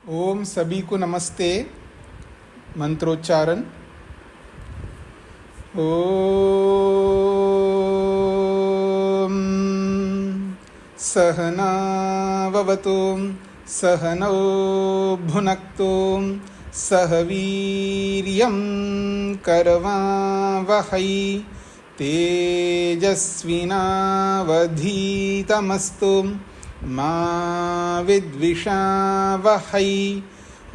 ओम सभी को नमस्ते। मंत्रोच्चारण। ओम सहनाववतु सहनौ भुनक्तु सह वीर्यं करवावहै तेजस्विनावधीतमस्तु मा विद्विषावहै।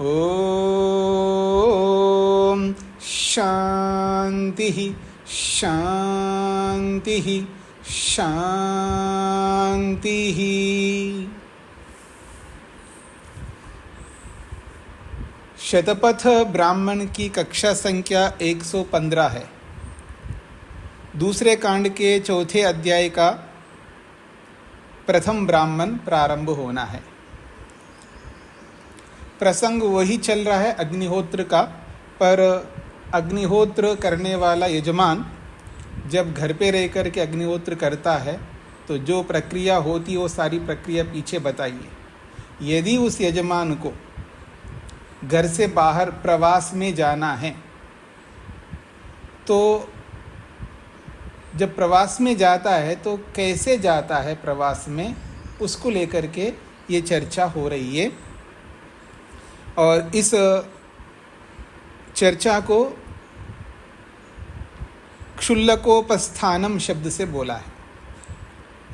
ओम शांति शांति शांति। शतपथ ब्राह्मण की कक्षा संख्या 115 है। दूसरे कांड के चौथे अध्याय का प्रथम ब्राह्मण प्रारंभ होना है। प्रसंग वही चल रहा है अग्निहोत्र का, पर अग्निहोत्र करने वाला यजमान जब घर पे रह कर के अग्निहोत्र करता है तो जो प्रक्रिया होती है वो सारी प्रक्रिया पीछे बताइए। यदि उस यजमान को घर से बाहर प्रवास में जाना है तो जब प्रवास में जाता है तो कैसे जाता है प्रवास में, उसको लेकर के ये चर्चा हो रही है। और इस चर्चा को क्षुल्लकोपस्थानम शब्द से बोला है।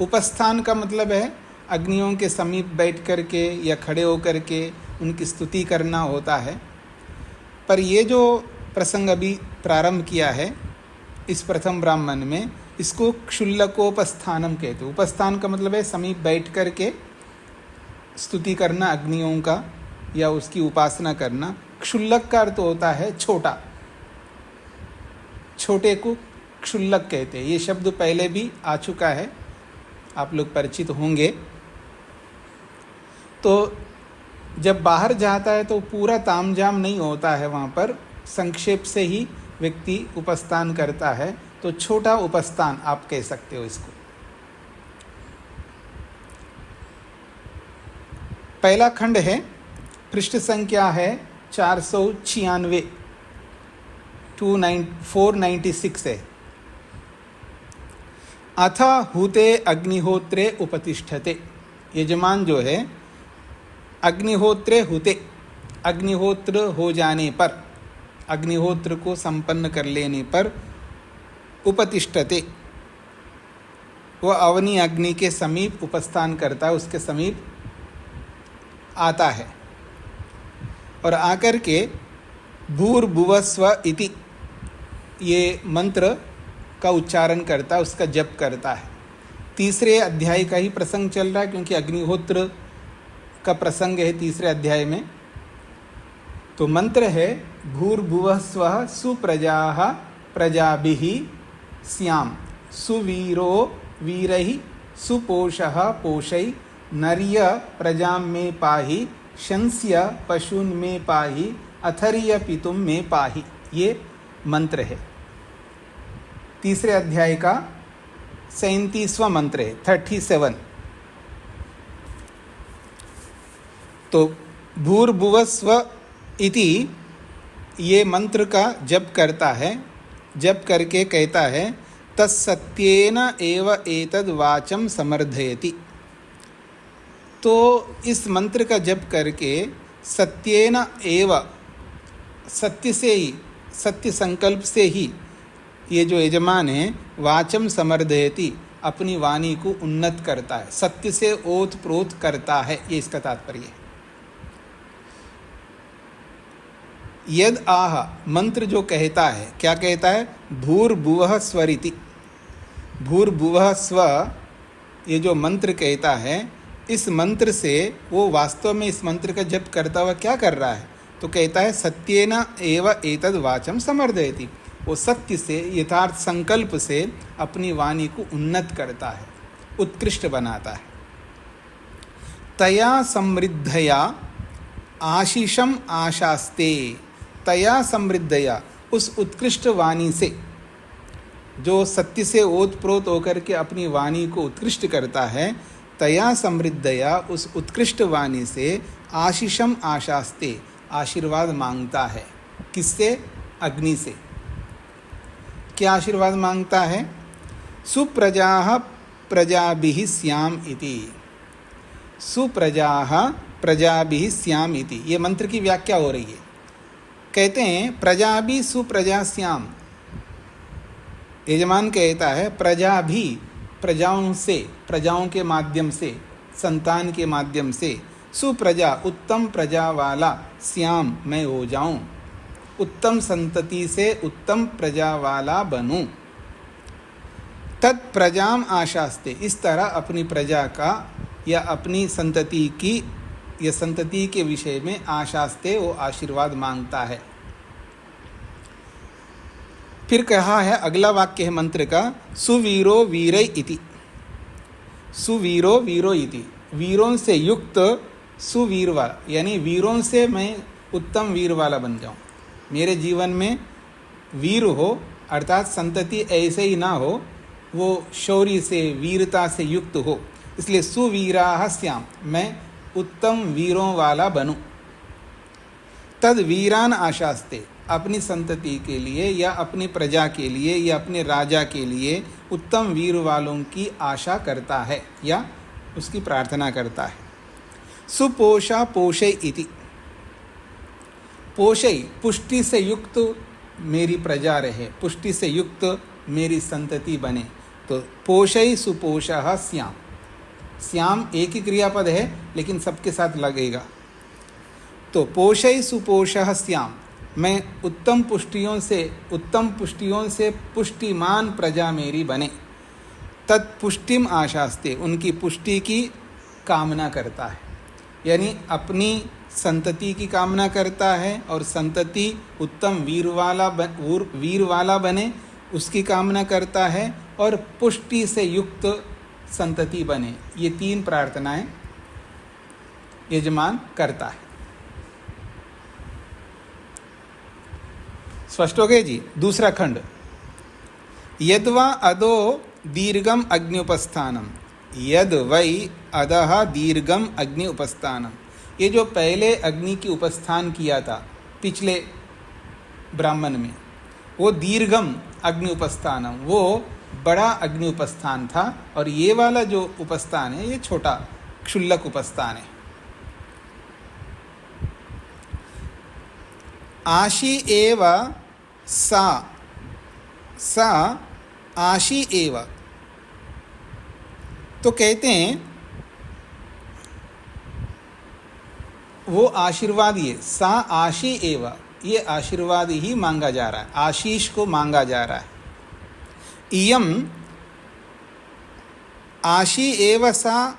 उपस्थान का मतलब है अग्नियों के समीप बैठ कर के या खड़े होकर के उनकी स्तुति करना होता है। पर ये जो प्रसंग अभी प्रारंभ किया है इस प्रथम ब्राह्मण में, इसको क्षुल्लकोपस्थानम कहते हैं। उपस्थान का मतलब है समीप बैठ कर के स्तुति करना अग्नियों का या उसकी उपासना करना। क्षुल्लक का अर्थ होता है छोटा, छोटे को क्षुल्लक कहते हैं। ये शब्द पहले भी आ चुका है, आप लोग परिचित होंगे। तो जब बाहर जाता है तो पूरा तामझाम नहीं होता है, वहाँ पर संक्षेप से ही व्यक्ति उपस्थान करता है, तो छोटा उपस्थान आप कह सकते हो इसको। पहला खंड है, पृष्ठ संख्या है 496, 496 है। अथ हुते अग्निहोत्रे उपतिष्ठते। यजमान जो है अग्निहोत्रे हुते, अग्निहोत्र हो जाने पर, अग्निहोत्र को संपन्न कर लेने पर उपतिष्ठते, वह अवनी अग्नि के समीप उपस्थान करता है, उसके समीप आता है और आकर के भूर्भुवस्व इति ये मंत्र का उच्चारण करता है, उसका जप करता है। तीसरे अध्याय का ही प्रसंग चल रहा है क्योंकि अग्निहोत्र का प्रसंग है तीसरे अध्याय में। तो मंत्र है भूर्भुवः स्वः सुप्रजाः प्रजाभिः स्याम सुवीरो वीरैः सुपोषः पोषै नर्य प्रजां मे पाहि शंस्य पशून् मे पाहि अथर्य पितुं मे पाहि। ये मंत्र है तीसरे अध्याय का 37वां मंत्र है, 37। तो भूर्भुवस्व इति ये मंत्र का जप करता है, जप करके कहता है तत्सत्येन एव एतद् वाचं समर्धयति। तो इस मंत्र का जप करके सत्येन एव, सत्य से ही, सत्य संकल्प से ही ये जो यजमान है वाचं समर्धयति, अपनी वाणी को उन्नत करता है, सत्य से ओत प्रोत करता है, ये इसका तात्पर्य है। यद आह मंत्र जो कहता है, क्या कहता है, भूर्भुवः स्वरिति। भूर्भुवः स्व ये जो मंत्र कहता है, इस मंत्र से वो वास्तव में इस मंत्र का जप करता हुआ क्या कर रहा है, तो कहता है सत्येन एव एतद् वाचं समर्धयति। वो सत्य से, यथार्थ संकल्प से अपनी वाणी को उन्नत करता है, उत्कृष्ट बनाता है। तया समृद्धया आशीषम आशास्ते। तया समृद्धया, उस उत्कृष्ट वाणी से, जो सत्य से ओतप्रोत होकर के अपनी वाणी को उत्कृष्ट करता है, तया समृद्धया, उस उत्कृष्ट वाणी से आशीषम आशास्ते, आशीर्वाद मांगता है। किससे? अग्नि से। क्या आशीर्वाद मांगता है? सुप्रजाः प्रजाभिः स्याम इति। सुप्रजाः प्रजाभिः स्याम इति, ये मंत्र की व्याख्या हो रही है। कहते हैं प्रजाभि सुप्रजा स्याम, यजमान कहता है प्रजा भी, प्रजाओं से, प्रजाओं के माध्यम से, संतान के माध्यम से, सुप्रजा उत्तम प्रजा वाला, श्याम मैं हो जाऊं, उत्तम संतति से उत्तम प्रजा वाला बनूं। तत्प्रजाम आशास्ते, इस तरह अपनी प्रजा का या अपनी संतति की या संतति के विषय में आशास्ते, वो आशीर्वाद मांगता है। फिर कहा है, अगला वाक्य है मंत्र का, सुवीरो वीरै इति। सुवीरो वीरो इति, वीरों से युक्त सुवीर वाला, यानी वीरों से मैं उत्तम वीर वाला बन जाऊं। मेरे जीवन में वीर हो, अर्थात संतति ऐसे ही ना हो, वो शौर्य से, वीरता से युक्त हो। इसलिए सुवीराः स्याम, मैं उत्तम वीरों वाला बनूं। तद वीरान आशास्ते, अपनी संतति के लिए या अपनी प्रजा के लिए या अपने राजा के लिए उत्तम वीर वालों की आशा करता है या उसकी प्रार्थना करता है। सुपोषा पोषय इति, पोषय पुष्टि से युक्त मेरी प्रजा रहे, पुष्टि से युक्त मेरी संतति बने, तो पोषय सुपोषः स्याम। श्याम एक ही क्रियापद है लेकिन सबके साथ लगेगा। तो पोषय सुपोषः श्याम, मैं उत्तम पुष्टियों से पुष्टिमान प्रजा मेरी बने। तत्पुष्टिम आशास्ते, उनकी पुष्टि की कामना करता है, यानी अपनी संतति की कामना करता है और संतति उत्तम वीर वाला बने उसकी कामना करता है, और पुष्टि से युक्त संतति बने। ये तीन प्रार्थनाएं यजमान करता है। स्पष्ट हो गए जी। दूसरा खंड, यद्वा अदो दीर्घम अग्नि उपस्थानम, यद वै अदह दीर्घम अग्नि उपस्थानम। ये जो पहले अग्नि की उपस्थान किया था पिछले ब्राह्मण में, वो दीर्घम अग्नि उपस्थानम, वो बड़ा अग्नि उपस्थान था, और ये वाला जो उपस्थान है ये छोटा क्षुल्लक उपस्थान है। आशी एव सा आशी एव, तो कहते हैं वो आशीर्वाद, ये सा आशी एव, ये आशीर्वाद ही मांगा जा रहा है, आशीष को मांगा जा रहा है। इयम आशी एव सा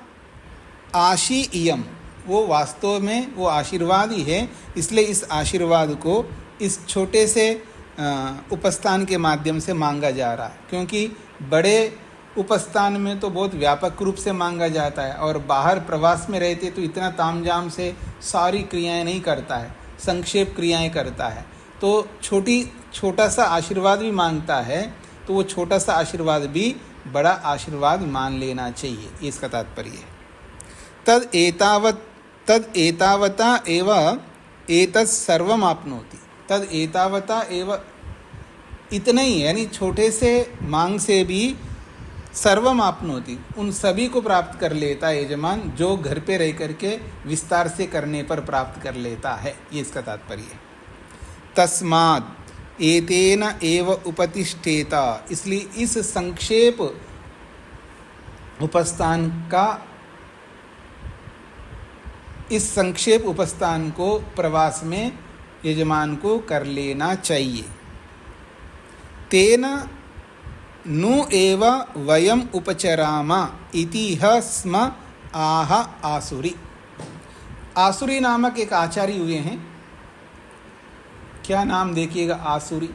आशी इयम, वो वास्तव में वो आशीर्वाद ही है। इसलिए इस आशीर्वाद को इस छोटे से उपस्थान के माध्यम से मांगा जा रहा है, क्योंकि बड़े उपस्थान में तो बहुत व्यापक रूप से मांगा जाता है, और बाहर प्रवास में रहते तो इतना तामझाम से सारी क्रियाएं नहीं करता है, संक्षेप क्रियाएं करता है। तो छोटा सा आशीर्वाद भी मांगता है, तो वो छोटा सा आशीर्वाद भी बड़ा आशीर्वाद मान लेना चाहिए, इसका तात्पर्य है। तद एतावता एव एतत् सर्वम आपनोति, तद एतावता एव, इतना ही, यानी छोटे से मांग से भी सर्वम आपनोति, उन सभी को प्राप्त कर लेता है यजमान, जो घर पे रह करके विस्तार से करने पर प्राप्त कर लेता है, ये इसका तात्पर्य है। तस्मात् एतेन एव उपतिष्ठेता, इसलिए इस संक्षेप उपस्थान को प्रवास में यजमान को कर लेना चाहिए। तेन नु एव वयम उपचरामा इति स्म आह आसुरी। आसुरी नामक एक आचार्य हुए हैं, क्या नाम देखिएगा, आसुरी।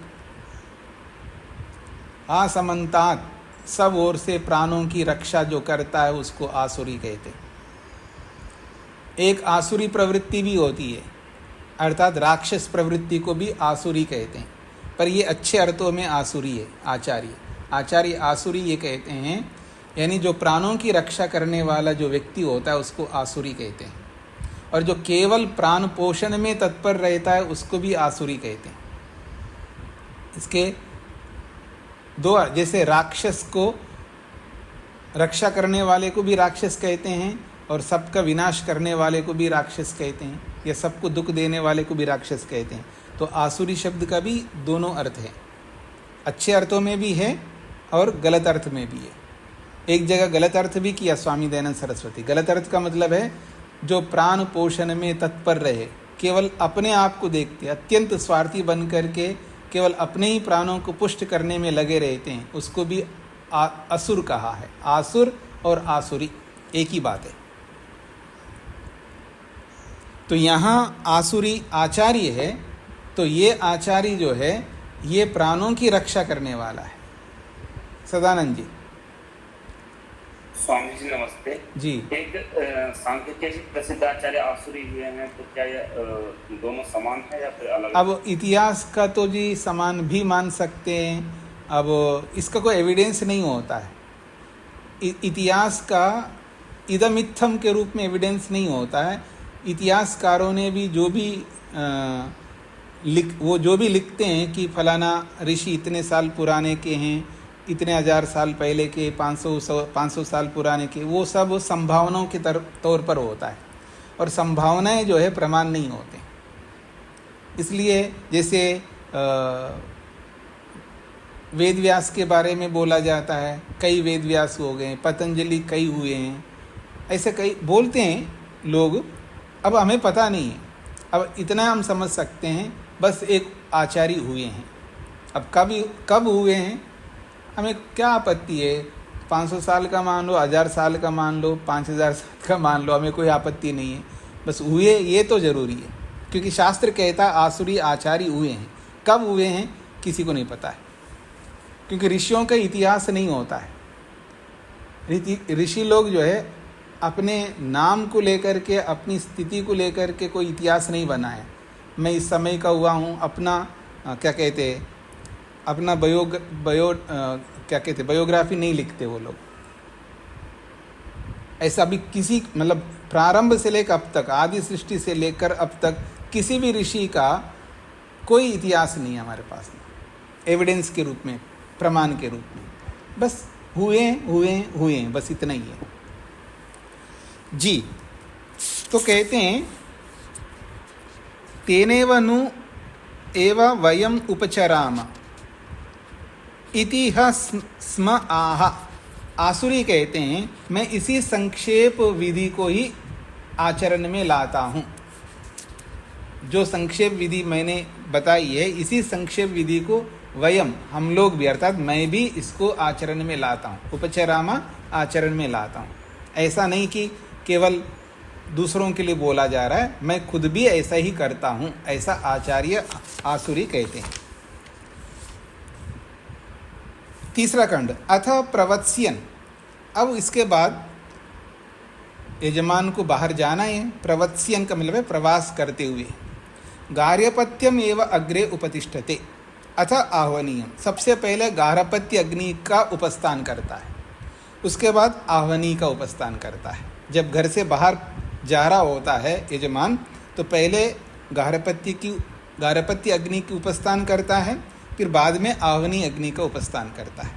आसमंतात, सब ओर से प्राणों की रक्षा जो करता है उसको आसुरी कहते हैं। एक आसुरी प्रवृत्ति भी होती है, अर्थात राक्षस प्रवृत्ति को भी आसुरी कहते हैं, पर ये अच्छे अर्थों में आसुरी है। आचार्य आसुरी ये कहते हैं, यानी जो प्राणों की रक्षा करने वाला जो व्यक्ति होता है उसको आसुरी कहते हैं। और जो केवल प्राण पोषण में तत्पर रहता है उसको भी आसुरी कहते हैं। इसके दो, जैसे राक्षस को रक्षा करने वाले को भी राक्षस कहते हैं और सबका विनाश करने वाले को भी राक्षस कहते हैं, या सबको दुख देने वाले को भी राक्षस कहते हैं। तो आसुरी शब्द का भी दोनों अर्थ है, अच्छे अर्थों में भी है और गलत अर्थ में भी है। एक जगह गलत अर्थ भी किया स्वामी दयानंद सरस्वती। गलत अर्थ का मतलब है जो प्राण पोषण में तत्पर रहे, केवल अपने आप को देखते, अत्यंत स्वार्थी बन करके केवल अपने ही प्राणों को पुष्ट करने में लगे रहते हैं, उसको भी असुर कहा है। आसुर और आसुरी एक ही बात है। तो यहाँ आसुरी आचार्य है, तो ये आचार्य जो है ये प्राणों की रक्षा करने वाला है। सदानंद जी। स्वामी जी नमस्ते जी। एक सांख्य के प्रसिद्ध आचार्य आसुरी हुए हैं, तो क्या ये दोनों समान है या फिर अलग? अब इतिहास का तो जी समान भी मान सकते हैं, अब इसका कोई एविडेंस नहीं होता है। इतिहास का इदमित्थम के रूप में एविडेंस नहीं होता है। इतिहासकारों ने भी जो भी वो जो भी लिखते हैं कि फलाना ऋषि इतने साल पुराने के हैं, इतने हजार साल पहले के, 500 साल पुराने के, वो सब संभावनाओं के तौर पर होता है और संभावनाएं जो है प्रमाण नहीं होते। इसलिए जैसे वेद व्यास के बारे में बोला जाता है, कई वेद व्यास हो गए, पतंजलि कई हुए हैं, ऐसे कई बोलते हैं लोग। अब हमें पता नहीं है, अब इतना हम समझ सकते हैं बस एक आचार्य हुए हैं। अब कब हुए हैं हमें क्या आपत्ति है, 500 साल का मान लो, 1000 साल का मान लो, 5000 साल का मान लो, हमें कोई आपत्ति नहीं है, बस हुए ये तो जरूरी है। क्योंकि शास्त्र कहता है आसुरी आचार्य हुए हैं, कब हुए हैं किसी को नहीं पता है, क्योंकि ऋषियों का इतिहास नहीं होता है। ऋषि लोग जो है अपने नाम को लेकर के, अपनी स्थिति को लेकर के कोई इतिहास नहीं बनाए। मैं इस समय का हुआ हूँ, अपना क्या कहते हैं, अपना बायोग्राफी नहीं लिखते वो लोग। ऐसा भी किसी मतलब प्रारंभ से लेकर अब तक, आदि सृष्टि से लेकर अब तक किसी भी ऋषि का कोई इतिहास नहीं है हमारे पास में, एविडेंस के रूप में, प्रमाण के रूप में। बस हुए बस इतना ही है जी। तो कहते हैं तेनेव नु एव वयम उपचराम इति स्म आह। आसुरी कहते हैं मैं इसी संक्षेप विधि को ही आचरण में लाता हूँ। जो संक्षेप विधि मैंने बताई है, इसी संक्षेप विधि को वयम, हम लोग भी, अर्थात मैं भी इसको आचरण में लाता हूँ। उपचरामा, आचरण में लाता हूँ। ऐसा नहीं कि केवल दूसरों के लिए बोला जा रहा है, मैं खुद भी ऐसा ही करता हूँ, ऐसा आचार्य आसुरी कहते हैं। तीसरा खंड, अथ प्रवत्स्यन। अब इसके बाद यजमान को बाहर जाना है। प्रवत्स्यन का मतलब है प्रवास करते हुए। गार्हपत्यम एव अग्रे उपतिष्ठते अथ आह्वनीयम। सबसे पहले गार्हपत्य अग्नि का उपस्थान करता है, उसके बाद आह्वनी का उपस्थान करता है। जब घर से बाहर जा रहा होता है यजमान, तो पहले गार्हपत्य अग्नि की उपस्थान करता है, फिर बाद में आह्वनी अग्नि का उपस्थान करता है।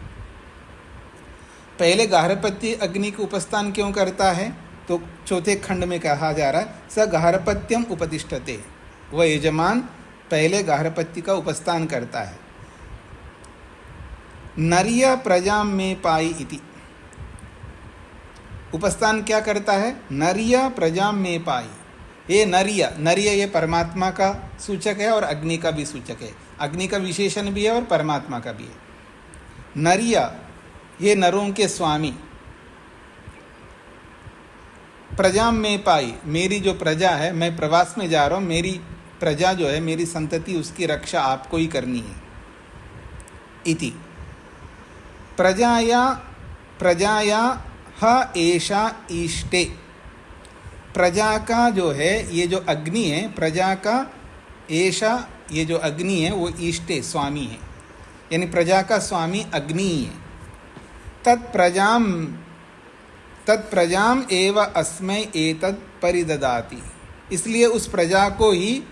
पहले गार्हपत्य अग्नि का उपस्थान क्यों करता है, तो चौथे खंड में कहा जा रहा है स गार्हपत्यम उपतिष्ठते। वह यजमान पहले गार्हपत्य का उपस्थान करता है। नरिया प्रजाम में पाई इति। उपस्थान क्या करता है, नरिया प्रजाम में पाई। ये नरिया ये परमात्मा का सूचक है और अग्नि का भी सूचक है। अग्नि का विशेषण भी है और परमात्मा का भी है। नरिया ये नरों के स्वामी। प्रजा में पाई, मेरी जो प्रजा है, मैं प्रवास में जा रहा हूँ, मेरी प्रजा जो है, मेरी संतति, उसकी रक्षा आपको ही करनी है। इति प्रजाया ह एषा ईष्टे। प्रजा का जो है ये जो अग्नि है, प्रजा का एषा ये जो अग्नि है वो ईष्टे स्वामी है, यानी प्रजा का स्वामी अग्नि ही है। तत्प्रजाम एव अस्मै एतत् परिददाति। इसलिए उस प्रजा को ही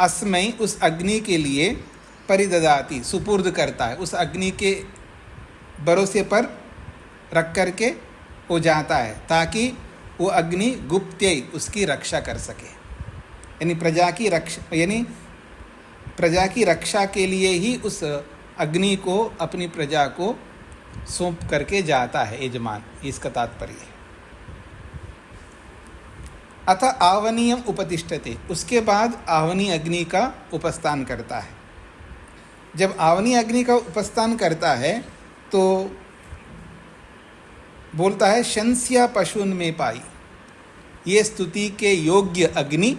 अस्मै उस अग्नि के लिए परिददाति सुपुर्द करता है, उस अग्नि के भरोसे पर रख करके वो जाता है ताकि वो अग्नि गुप्त्यै उसकी रक्षा कर सके। यानी प्रजा की रक्षा के लिए ही उस अग्नि को अपनी प्रजा को सौंप करके जाता है यजमान, इसका तात्पर्य है। अथ आवनीयम उपतिष्ठते, उसके बाद आवनी अग्नि का उपस्थान करता है। जब आवनी अग्नि का उपस्थान करता है तो बोलता है शंस्या पशुन में पाई, ये स्तुति के योग्य अग्नि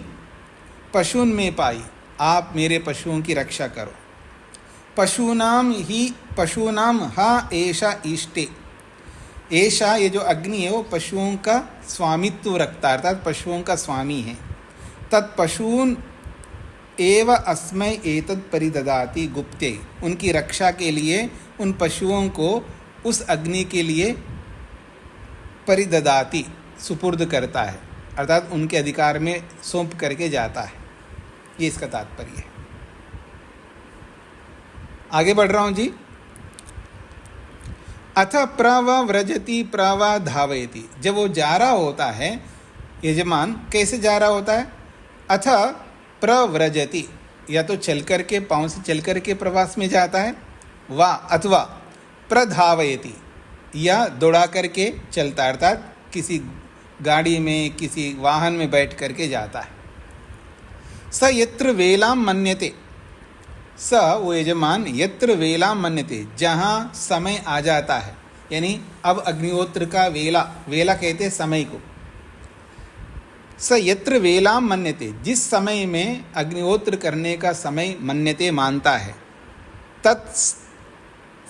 पशुन में पाई, आप मेरे पशुओं की रक्षा करो। पशूनाम हा ऐशा ईष्टे, ऐशा ये जो अग्नि है वो पशुओं का स्वामित्व रखता है, अर्थात पशुओं का स्वामी है। तत्पशून एव अस्मै एतत् परिददाति गुप्ते, उनकी रक्षा के लिए उन पशुओं को उस अग्नि के लिए परिददाति सुपुर्द करता है, अर्थात उनके अधिकार में सौंप करके जाता है। ये इसका तात्पर्य है। आगे बढ़ रहा हूं जी। अथ प्रव्रजति प्रवधावयति, जब वो जा रहा होता है यजमान, कैसे जा रहा होता है? अथ प्रव्रजति, या तो चल करके पाँव से चल करके प्रवास में जाता है, वा अथवा प्रधावयति, या दौड़ा करके चलता, अर्थात किसी गाड़ी में किसी वाहन में बैठ करके जाता है। स यत्र वेलाम मन्यते, स वो यजमान यत्र वेलाम मन्यते, जहाँ समय आ जाता है, यानी अब अग्निहोत्र का वेला कहते हैं समय को। स यत्र वेलाम मन्यते, जिस समय में अग्निहोत्र करने का समय मन्यते मानता है, तत्स्यन्त्वा,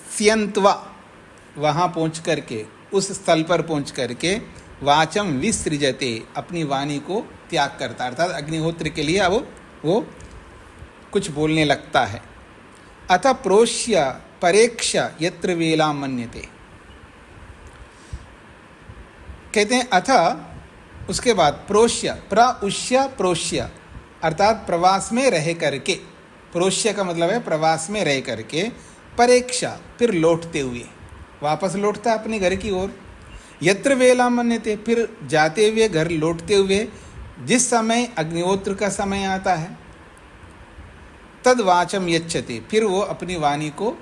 वहाँ पहुँच करके, उस स्थल पर पहुँच करके, वाचम विसृजते, अपनी वाणी को त्याग करता, अर्थात अग्निहोत्र के लिए अब वो कुछ बोलने लगता है। अथ प्रोष्य परेक्ष यत्र वेलाम मन्यते, कहते हैं अथ, उसके बाद प्रोष्य, प्रउष्य प्रोष्य, अर्थात प्रवास में रह करके, प्रोष्य का मतलब है प्रवास में रह करके, परेक्षा फिर लौटते हुए, वापस लौटता है अपने घर की ओर। यत्र वेलाम मन्यते, फिर जाते हुए घर लौटते हुए, जिस समय अग्निहोत्र का समय आता है, तद वाचम यच्छते, फिर वो अपनी वाणी को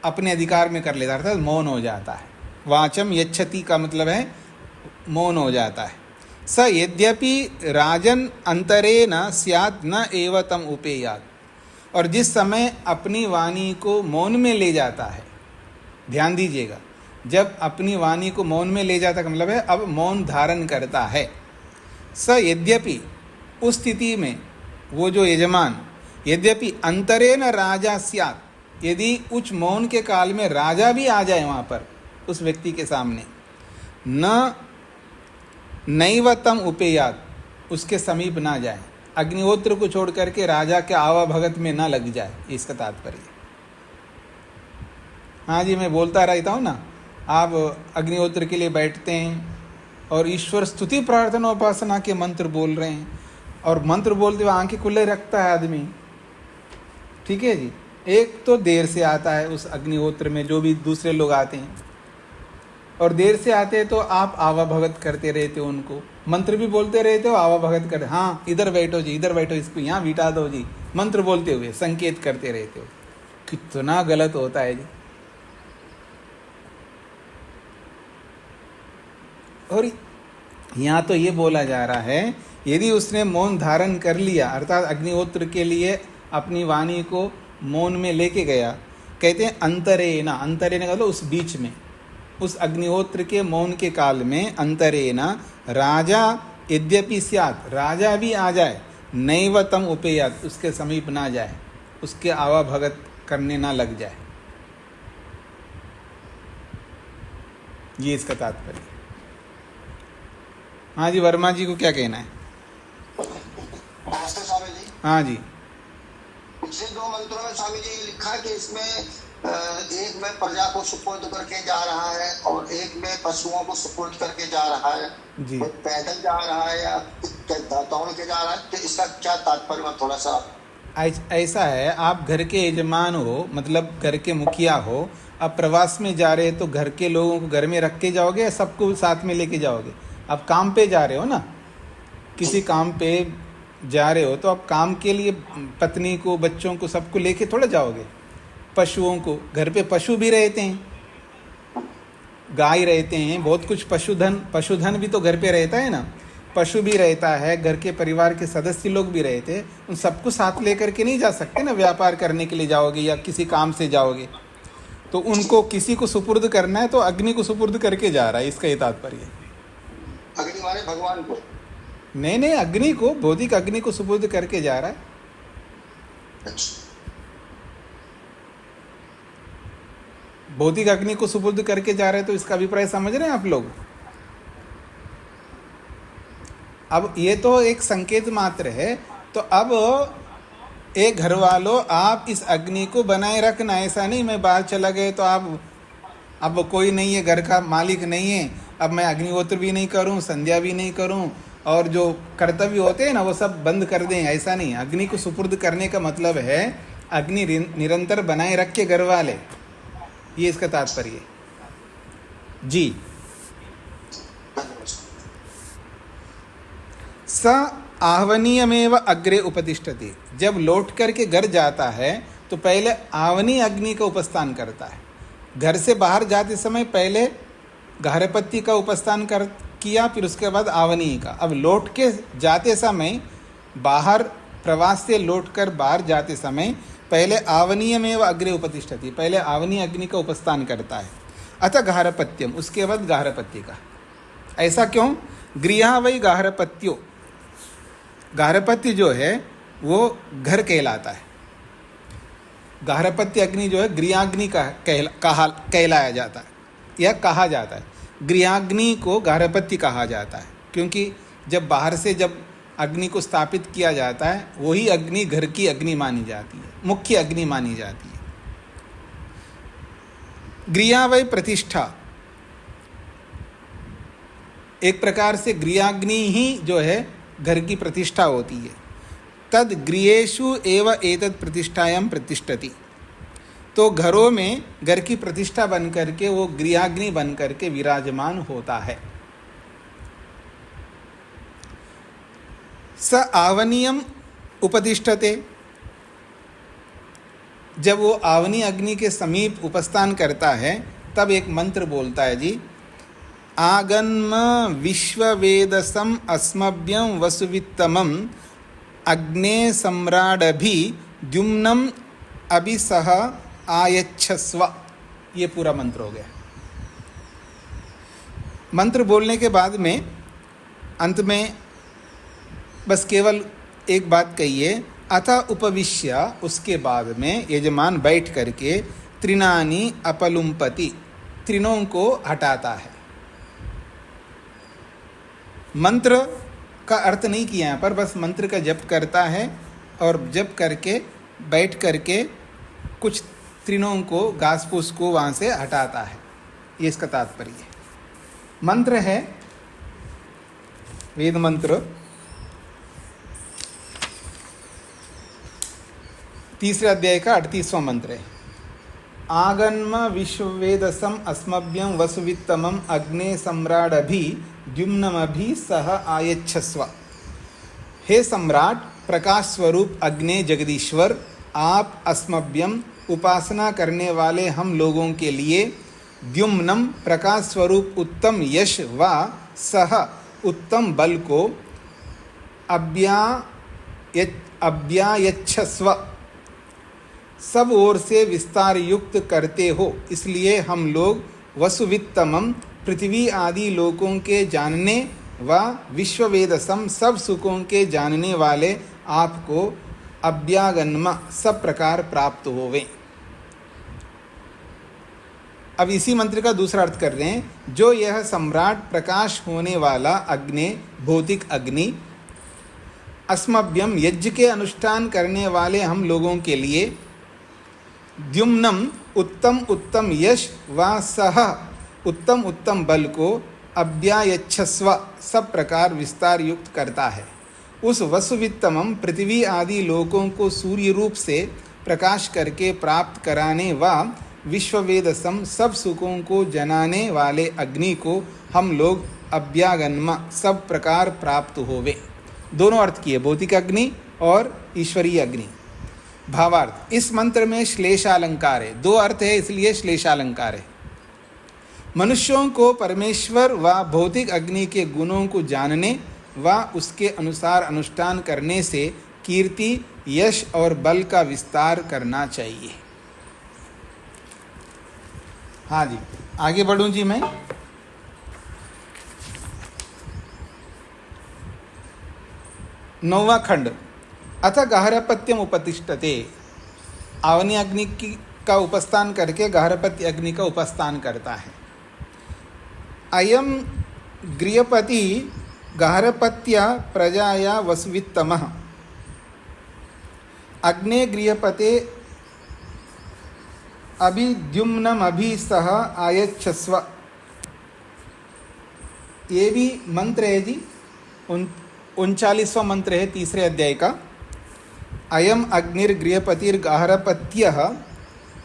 अपने अधिकार में कर लेता है, अर्थात मौन हो जाता है। वाचम यच्छति का मतलब है मौन हो जाता है। स यद्यपि राजन अंतरे न स्यात् न एव तम उपेयात्, और जिस समय अपनी वाणी को मौन में ले जाता है, ध्यान दीजिएगा, जब अपनी वाणी को मौन में ले जाता का मतलब है अब मौन धारण करता है। स यद्यपि, उस स्थिति में वो जो यजमान, यद्यपि अंतरे न राजा स्यात्, यदि उच्च मौन के काल में राजा भी आ जाए वहाँ पर उस व्यक्ति के सामने, न नैव तम उपेयात्, उसके समीप ना जाए, अग्निहोत्र को छोड़ करके राजा के आवा भगत में ना लग जाए, इसका तात्पर्य। हाँ जी, मैं बोलता रहता हूँ ना, आप अग्निहोत्र के लिए बैठते हैं और ईश्वर स्तुति प्रार्थना उपासना के मंत्र बोल रहे हैं, और मंत्र बोलते हुए आंखें खुले रखता है आदमी, ठीक है जी। एक तो देर से आता है उस अग्निहोत्र में, जो भी दूसरे लोग आते हैं, और देर से आते हैं तो आप आवा भगत करते रहते हो, उनको मंत्र भी बोलते रहते हो, आवा भगत करते, हाँ इधर बैठो जी, इधर बैठो, इसको यहाँ बिठा दो जी, मंत्र बोलते हुए संकेत करते रहते हो। कितना गलत होता है जी। और यहाँ तो ये बोला जा रहा है, यदि उसने मौन धारण कर लिया, अर्थात अग्निहोत्र के लिए अपनी वाणी को मौन में लेके गया, कहते हैं अंतरेना, अंतरेना का मतलब उस बीच में, उस अग्निहोत्र के मौन के काल में, अंतरेना राजा यद्यपि स्यात्, राजा भी आ जाए, नैव तम उपेयात्, उसके समीप ना जाए, उसके आवा भगत करने ना लग जाए, ये इसका तात्पर्य। हाँ जी, वर्मा जी को क्या कहना है? नमस्ते स्वामी जी। हाँ जी, पिछले 2 मंत्रों में स्वामी जी लिखा कि इसमें एक में प्रजा को सुपुर्द करके जा रहा है और एक में पशुओं को सुपुर्द करके जा रहा है, जी। कोई पैदल जा रहा है या दौड़ के जा रहा है, तो इसका क्या तात्पर्य मैं थोड़ा सा। ऐसा है, आप घर के यजमान हो, मतलब घर के मुखिया हो, आप प्रवास में जा रहे हैं तो घर के लोगों को घर में रख के जाओगे या सबको साथ में लेके जाओगे? आप काम पे जा रहे हो ना, किसी काम पे जा रहे हो तो आप काम के लिए पत्नी को, बच्चों को, सबको लेके थोड़ा जाओगे। पशुओं को, घर पे पशु भी रहते हैं, गाय रहते हैं, बहुत कुछ पशुधन भी तो घर पे रहता है ना, पशु भी रहता है, घर के परिवार के सदस्य लोग भी रहते हैं, उन सबको साथ लेकर के नहीं जा सकते ना। व्यापार करने के लिए जाओगे या किसी काम से जाओगे तो उनको किसी को सुपुर्द करना है तो अग्नि को सुपुर्द करके जा रहा है, इसका ये तात्पर्य। अग्नि माने भगवान को? नहीं, अग्नि को, भौतिक अग्नि को सुपुर्द करके जा रहा है। अच्छा, भौतिक अग्नि को सुपुर्द करके जा रहे हैं, तो इसका अभिप्राय समझ रहे हैं आप लोग? अब ये तो एक संकेत मात्र है। तो अब एक घर वालों, आप इस अग्नि को बनाए रखना, ऐसा नहीं मैं बाहर चला गए तो आप, अब कोई नहीं है, घर का मालिक नहीं है, अब मैं अग्निहोत्र भी नहीं करूं, संध्या भी नहीं करूं, और जो कर्तव्य होते हैं ना वो सब बंद कर दें, ऐसा नहीं। अग्नि को सुपुर्द करने का मतलब है अग्नि निरंतर बनाए रख के घर वाले, ये इसका तात्पर्य है जी। स आहवनीयमेव अग्रे उपतिष्ठति, जब लौट करके घर जाता है तो पहले आवनी अग्नि का उपस्थान करता है। घर से बाहर जाते समय पहले गारहपत्य का उपस्थान किया, फिर उसके बाद आवनी का। अब लौट के जाते समय, बाहर प्रवास से लौटकर बाहर जाते समय पहले आवनीयमेव अग्रे उपतिष्ठति, पहले आवनी अग्नि का उपस्थान करता है। अतः गारहपत्यम, उसके बाद गारहपत्य का। ऐसा क्यों? गृह वै गारहपत्यो, गारहपत्य जो है वो घर कहलाता है। गारहपत्य अग्नि जो है गृहाग्नि का कहलाया जाता है या कहा जाता है। गृहाग्नि को गारहपत्य कहा जाता है, क्योंकि जब बाहर से जब अग्नि को स्थापित किया जाता है, वही अग्नि घर की अग्नि मानी जाती है, मुख्य अग्नि मानी जाती है। गृहा वै प्रतिष्ठा, एक प्रकार से गृहाग्नि ही जो है घर की प्रतिष्ठा होती है। तद गृहेषु एव एतत् प्रतिष्ठायां प्रतिष्ठति, तो घरों में घर की प्रतिष्ठा बन करके वो गृहाग्नि बन करके विराजमान होता है। स आवनीयम उपतिष्ठते, जब वो आवनी अग्नि के समीप उपस्थान करता है तब एक मंत्र बोलता है जी। आगन्म विश्ववेदसम अस्मभ्यं वसुवित्तमं अग्ने सम्राडभि द्युम्नम अभिसह आयच्छस्व, ये पूरा मंत्र हो गया। मंत्र बोलने के बाद में अंत में बस केवल एक बात कहिए, अथ उपविश्य, उसके बाद में यजमान बैठ करके त्रिनानि अपलुम्पति, त्रिनों को हटाता है। मंत्र का अर्थ नहीं किया यहाँ पर, बस मंत्र का जप करता है और जप करके बैठ करके कुछ त्रिनों को, घास फूस को वहाँ से हटाता है, ये इसका तात्पर्य है। मंत्र है वेद मंत्र, तीसरे अध्याय का 38वां मंत्र है। आगन्म विश्ववेदसम अस्मभ्यं वसुवित्तमं अग्ने सम्राडभि द्युम्नमभि सह आयच्छस्व। हे सम्राट, प्रकाश स्वरूप अग्ने जगदीश्वर, आप अस्मभ्यम, उपासना करने वाले हम लोगों के लिए, द्युम्नम, प्रकाश स्वरूप उत्तम यश व सह, उत्तम बल को, अभ्यायच्छस्व, सब ओर से विस्तार युक्त करते हो, इसलिए हम लोग वसुवित्तमम, पृथ्वी आदि लोकों के जानने, व विश्ववेदसम, सब सुखों के जानने वाले आपको, अभ्यागन्म, सब प्रकार प्राप्त होवे। अब इसी मंत्र का दूसरा अर्थ कर रहे हैं। जो यह सम्राट प्रकाश होने वाला अग्नि, भौतिक अग्नि, अस्मभ्यम, यज्ञ के अनुष्ठान करने वाले हम लोगों के लिए, द्युम्नम, उत्तम उत्तम यश व सह उत्तम उत्तम बल को अव्यायच्छस्व सब प्रकार विस्तार युक्त करता है। उस वसुवित्तमम पृथ्वी आदि लोकों को सूर्य रूप से प्रकाश करके प्राप्त कराने व विश्ववेदसम सब सुखों को जनाने वाले अग्नि को हम लोग अव्यागन्म सब प्रकार प्राप्त होवे। दोनों अर्थ किए, भौतिक अग्नि और ईश्वरीय अग्नि। भावार्थ, इस मंत्र में श्लेषालंकार है, दो अर्थ है इसलिए श्लेषालंकार है। मनुष्यों को परमेश्वर व भौतिक अग्नि के गुणों को जानने व उसके अनुसार अनुष्ठान करने से कीर्ति, यश और बल का विस्तार करना चाहिए। हाँ जी, आगे बढ़ूं जी मैं। नौवां खंड, अथ गार्हपत्यम उपतिष्ठते। आवनी अग्नि का उपस्थान करके गार्हपत्य अग्नि का उपस्थान करता है। अयम गृहपति गार्हपत्य प्रजाया वसुवित्तमः अग्ने गृहपते अभिद्युम्नमभि सह आयच्छस्व। ये भी मंत्र है जी, 39वां मंत्र है तीसरे अध्याय का। अयम अग्निर्गृहपतिर्गार्हपत्यः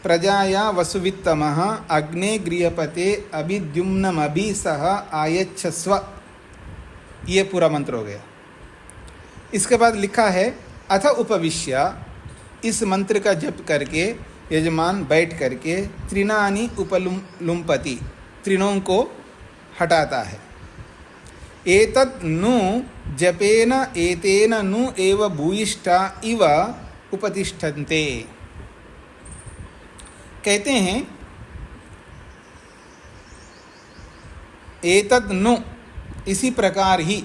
प्रजाया वसुवित्तमः अग्ने गृहपते अभिद्युम्नमभि सह आयच्छस्व। ये पूरा मंत्र हो गया। इसके बाद लिखा है अथ उपविश्य, इस मंत्र का जप करके यजमान बैठ करके त्रिनानि उपलुम्पति, त्रिनों को हटाता है। एतत् नु जपेन एतेन नु एव भूयिष्ठा इव उपतिष्ठन्ते। कहते हैं एतत् नु, इसी प्रकार ही,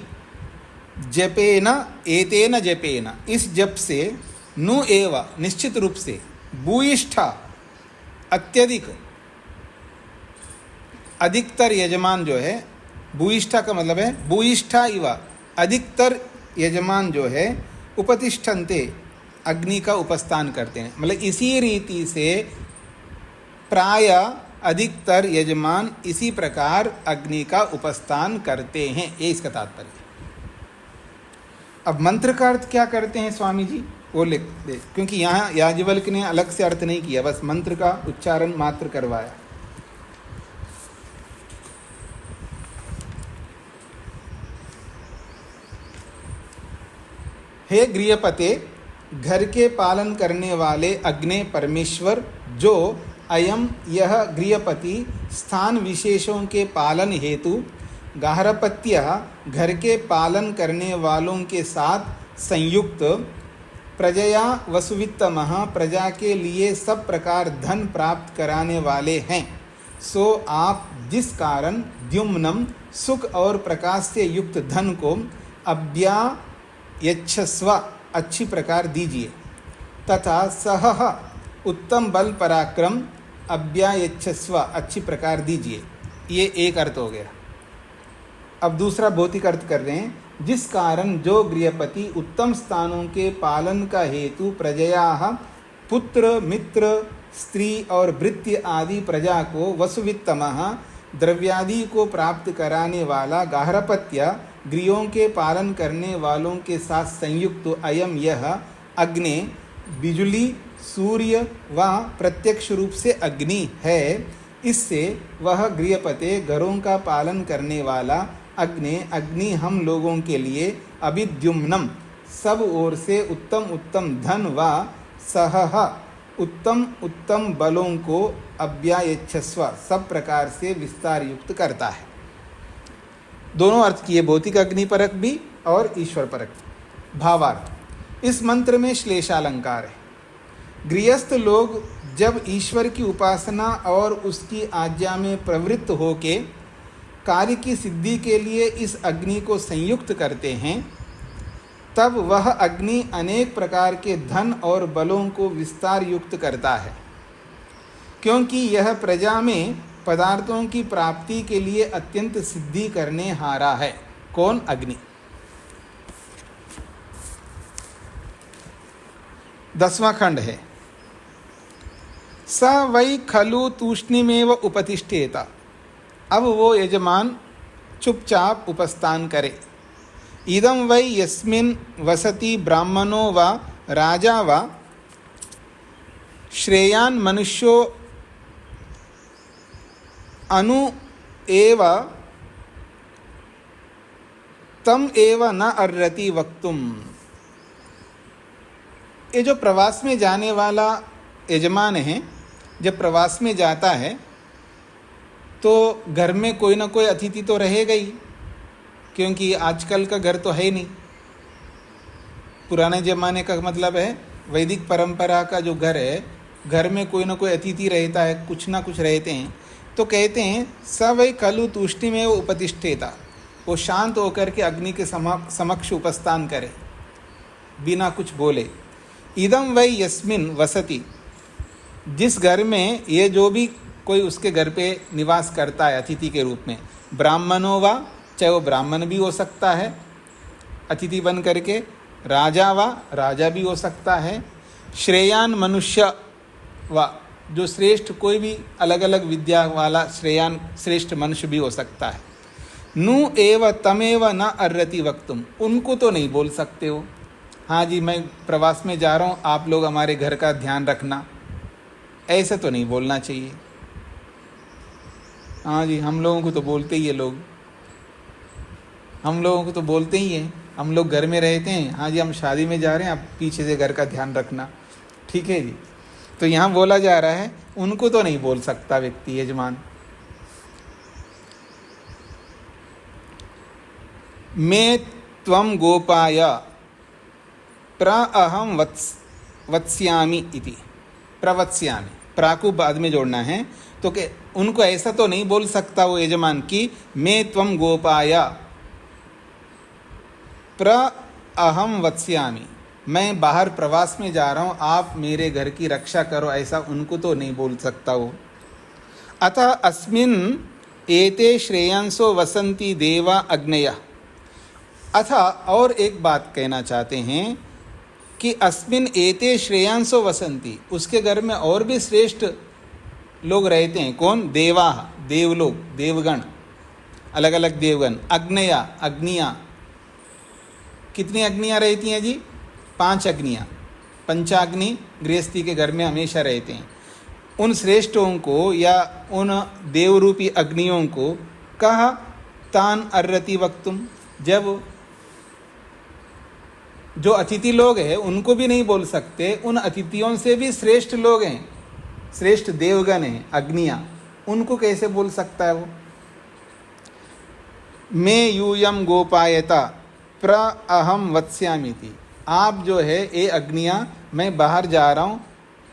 जपेन एतेन जपेन, इस जप से, नु एव निश्चित रूप से, भूयिष्ठा अत्यधिक, अधिकतर यजमान जो है, भूयिष्ठा का मतलब है भूयिष्ठा इव अधिकतर यजमान जो है, उपतिष्ठन्ते अग्नि का उपस्थान करते हैं। मतलब इसी रीति से प्राय अधिकतर यजमान इसी प्रकार अग्नि का उपस्थान करते हैं, ये इसका तात्पर्य। अब मंत्र का अर्थ क्या करते हैं स्वामी जी, वो लिख दे, क्योंकि यहाँ याज्ञवल्क्य ने अलग से अर्थ नहीं किया, बस मंत्र का उच्चारण मात्र करवाया। हे गृहपते, घर के पालन करने वाले अग्ने परमेश्वर, जो अयम यह गृहपति स्थान विशेषों के पालन हेतु गार्हपत्य घर के पालन करने वालों के साथ संयुक्त प्रजया वसुवित्तमः प्रजा के लिए सब प्रकार धन प्राप्त कराने वाले हैं, सो आप जिस कारण द्युम्नम सुख और प्रकाश से युक्त धन को अव्यायच्छस्व अच्छी प्रकार दीजिए, तथा सह उत्तम बल पराक्रम अव्यायच्छस्व अच्छी प्रकार दीजिए। ये एक अर्थ हो गया। अब दूसरा भौतिक अर्थ कर रहे हैं, जिस कारण जो गृहपति उत्तम स्थानों के पालन का हेतु प्रजया पुत्र, मित्र, स्त्री और भृत्य आदि प्रजा को वसुवित्तमः द्रव्यादि को प्राप्त कराने वाला गार्हपत्य गृहों के पालन करने वालों के साथ संयुक्त अयम यह अग्नि बिजुली, सूर्य व प्रत्यक्ष रूप से अग्नि है, इससे वह गृहपति घरों का पालन करने वाला अग्नि हम लोगों के लिए अभिद्युम्नम सब ओर से उत्तम उत्तम धन व सह उत्तम उत्तम बलों को अव्यायच्छस्व सब प्रकार से विस्तार युक्त करता है। दोनों अर्थ किए, भौतिक अग्नि परक भी और ईश्वर परक। भावार्थ, इस मंत्र में श्लेषालंकार है। गृहस्थ लोग जब ईश्वर की उपासना और उसकी आज्ञा में प्रवृत्त होके कार्य की सिद्धि के लिए इस अग्नि को संयुक्त करते हैं, तब वह अग्नि अनेक प्रकार के धन और बलों को विस्तार युक्त करता है, क्योंकि यह प्रजा में पदार्थों की प्राप्ति के लिए अत्यंत सिद्धि करने हारा है। कौन? अग्नि। 10वां खंड है, स वै खलु तूष्णीमेव उपतिष्ठेत। अब वो यजमान चुपचाप उपस्थान करे। इदं वै यस्मिन् वसति ब्राह्मणो वा राजा वा श्रेयान् मनुष्यो अनु एव तम एव न अर्हति वक्तुम। ये जो प्रवास में जाने वाला यजमान है, जब प्रवास में जाता है तो घर में कोई ना कोई अतिथि तो रहेगा ही, क्योंकि आजकल का घर तो है नहीं। पुराने ज़माने का मतलब है वैदिक परंपरा का जो घर है, घर में कोई ना कोई अतिथि रहता है, कुछ ना कुछ रहते हैं। तो कहते हैं स वै खलु तूष्णीमेव उपतिष्ठेत, वो शांत होकर के अग्नि के समक्ष उपस्थान करे बिना कुछ बोले। इदं वै यस्मिन् वसति, जिस घर में ये जो भी कोई उसके घर पे निवास करता है अतिथि के रूप में, ब्राह्मणों वा, चाहे वो ब्राह्मण भी हो सकता है अतिथि बन करके, राजा वा, राजा भी हो सकता है, श्रेयान मनुष्य वा, जो श्रेष्ठ कोई भी अलग अलग विद्या वाला श्रेयान श्रेष्ठ मनुष्य भी हो सकता है। नु एव तमेव न अर्हति वक्तुम, उनको तो नहीं बोल सकते हो, हाँ जी मैं प्रवास में जा रहा हूँ, आप लोग हमारे घर का ध्यान रखना, ऐसा तो नहीं बोलना चाहिए। हाँ जी, हम लोगों को तो बोलते ही है लोग, हम लोगों को तो बोलते ही हैं, हम लोग घर में रहते हैं, हाँ जी हम शादी में जा रहे हैं, आप पीछे से घर का ध्यान रखना, ठीक है जी। तो यहाँ बोला जा रहा है उनको तो नहीं बोल सकता व्यक्ति यजमान। मे त्वं गोपाय प्राअहं वत्स्यामि इति, प्रवत्स्यामि, प्रा को बाद में जोड़ना है। तो कि उनको ऐसा तो नहीं बोल सकता वो यजमान कि मैं त्वं गोपाय प्राअहं वत्स्यामि, मैं बाहर प्रवास में जा रहा हूँ, आप मेरे घर की रक्षा करो, ऐसा उनको तो नहीं बोल सकता वो। अतः अस्मिन् एते श्रेयांसो वसन्ति देवा अग्नयः, अथा और एक बात कहना चाहते हैं कि अस्मिन एते श्रेयांसो वसंती, उसके घर में और भी श्रेष्ठ लोग रहते हैं। कौन? देवा, देवलोग, देवगण, अलग अलग देवगण। अग्नया, अग्नियाँ, कितनी अग्नियाँ रहती हैं जी? 5 अग्नियाँ, पंचाग्नि गृहस्थी के घर में हमेशा रहते हैं। उन श्रेष्ठों को या उन देवरूपी अग्नियों को कहा तान अर्रति वक्तुम, जब जो अतिथि लोग हैं उनको भी नहीं बोल सकते, उन अतिथियों से भी श्रेष्ठ लोग हैं, श्रेष्ठ देवगण हैं अग्नियाँ, उनको कैसे बोल सकता है वो? मैं यूयम गोपायता प्राअहं वत्स्यामीति, आप जो है ये अग्नियाँ, मैं बाहर जा रहा हूँ,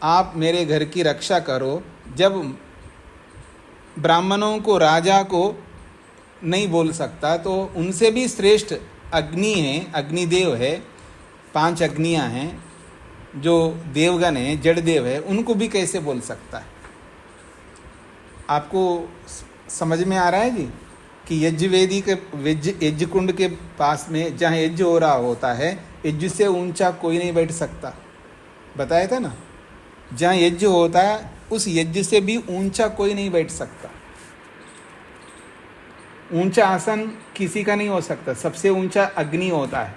आप मेरे घर की रक्षा करो। जब ब्राह्मणों को, राजा को नहीं बोल सकता तो उनसे भी श्रेष्ठ अग्नि हैं, अग्निदेव है, 5 अग्नियाँ हैं जो देवगण हैं, जड़ देव है, उनको भी कैसे बोल सकता है? आपको समझ में आ रहा है जी कि यज्ञवेदी के यज्ञ कुंड के पास में जहाँ यज्ञ हो रहा होता है, यज्ञ से ऊंचा कोई नहीं बैठ सकता, बताया था ना। जहाँ यज्ञ होता है उस यज्ञ से भी ऊंचा कोई नहीं बैठ सकता, ऊंचा आसन किसी का नहीं हो सकता, सबसे ऊंचा अग्नि होता है,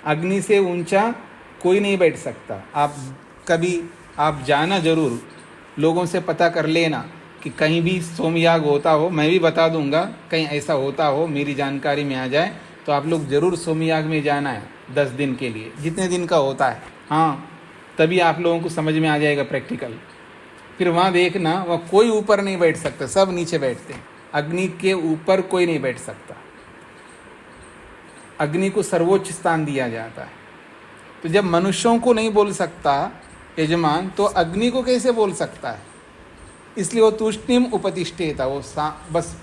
अग्नि से ऊंचा कोई नहीं बैठ सकता। आप जाना जरूर, लोगों से पता कर लेना कि कहीं भी सोमयाग होता हो, मैं भी बता दूंगा, कहीं ऐसा होता हो मेरी जानकारी में आ जाए तो आप लोग ज़रूर सोमयाग में जाना है 10 दिन के लिए, जितने दिन का होता है, हाँ, तभी आप लोगों को समझ में आ जाएगा प्रैक्टिकल। फिर वहाँ देखना, वहाँ कोई ऊपर नहीं बैठ सकता, सब नीचे बैठते हैं, अग्नि के ऊपर कोई नहीं बैठ सकता, अग्नि को सर्वोच्च स्थान दिया जाता है। तो जब मनुष्यों को नहीं बोल सकता यजमान, तो अग्नि को कैसे बोल सकता है? इसलिए वो तूष्णीम उपतिष्ठेता, वो बस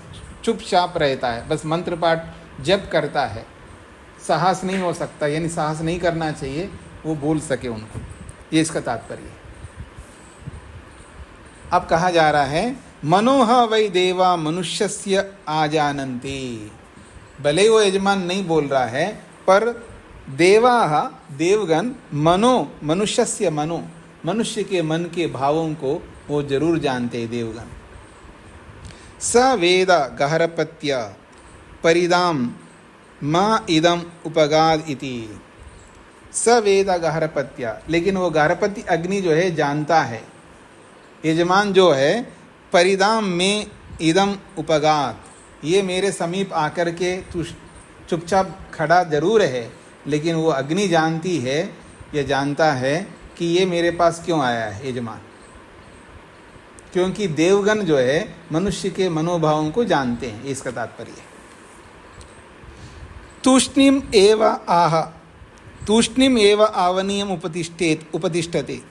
चुपचाप रहता है, बस मंत्र पाठ जप करता है, साहस नहीं हो सकता, यानी साहस नहीं करना चाहिए वो बोल सके उनको, ये इसका तात्पर्य है। अब कहा जा रहा है मनोह वै देवा मनुष्यस्य आजानन्ति, भले वो यजमान नहीं बोल रहा है पर देवाः, देवगण, मनो, मनुष्यस्य मनो, मनुष्य के मन के भावों को वो जरूर जानते देवगण। स वेद गहरपत्य परिदाम मा इदम उपगाद इति। स वेद गहरपत्य, लेकिन वो गहरपति अग्नि जो है जानता है, यजमान जो है, परिदाम में इदम उपगात, ये मेरे समीप आकर के चुपचाप खड़ा जरूर है, लेकिन वो अग्नि जानती है, ये जानता है कि ये मेरे पास क्यों आया है यजमान, क्योंकि देवगण जो है मनुष्य के मनोभावों को जानते हैं, इसका तात्पर्य है। तूष्णीम एव आह, तूष्णीम एव आवनीयम उपतिष्ठते,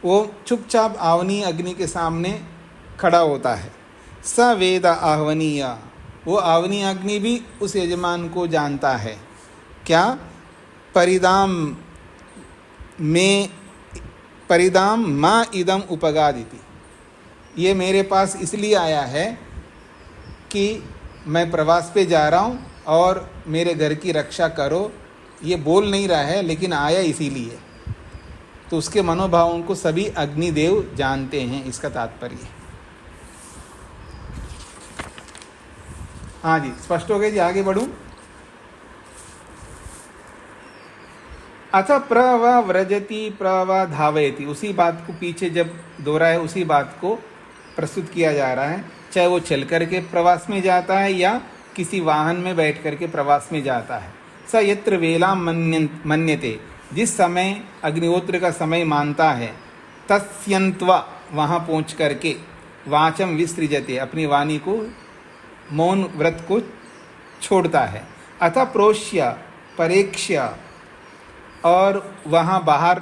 वो चुपचाप आवनीय अग्नि के सामने खड़ा होता है। स वेद आहवनीय, वो आवनीय अग्नि भी उस यजमान को जानता है। क्या? परिदाम मा इदम उपगादिति, ये मेरे पास इसलिए आया है कि मैं प्रवास पे जा रहा हूँ और मेरे घर की रक्षा करो, ये बोल नहीं रहा है, लेकिन आया इसीलिए। तो उसके मनोभावों को सभी अग्निदेव जानते हैं, इसका तात्पर्य। हाँ जी, स्पष्ट हो गए जी, आगे बढ़ूं। अथ प्रव्रजति प्रवधावयति, उसी बात को पीछे जब दोहराए उसी बात को प्रस्तुत किया जा रहा है, चाहे वो चल करके प्रवास में जाता है या किसी वाहन में बैठ करके प्रवास में जाता है। स यत्र वेला मन्यते, जिस समय अग्निहोत्र का समय मानता है, तस्यन्त्वा, वहाँ पहुँच करके, वाचम विसृजते, अपनी वाणी को, मौन व्रत को छोड़ता है। अतः प्रोष्य परेक्ष्य, और वहाँ बाहर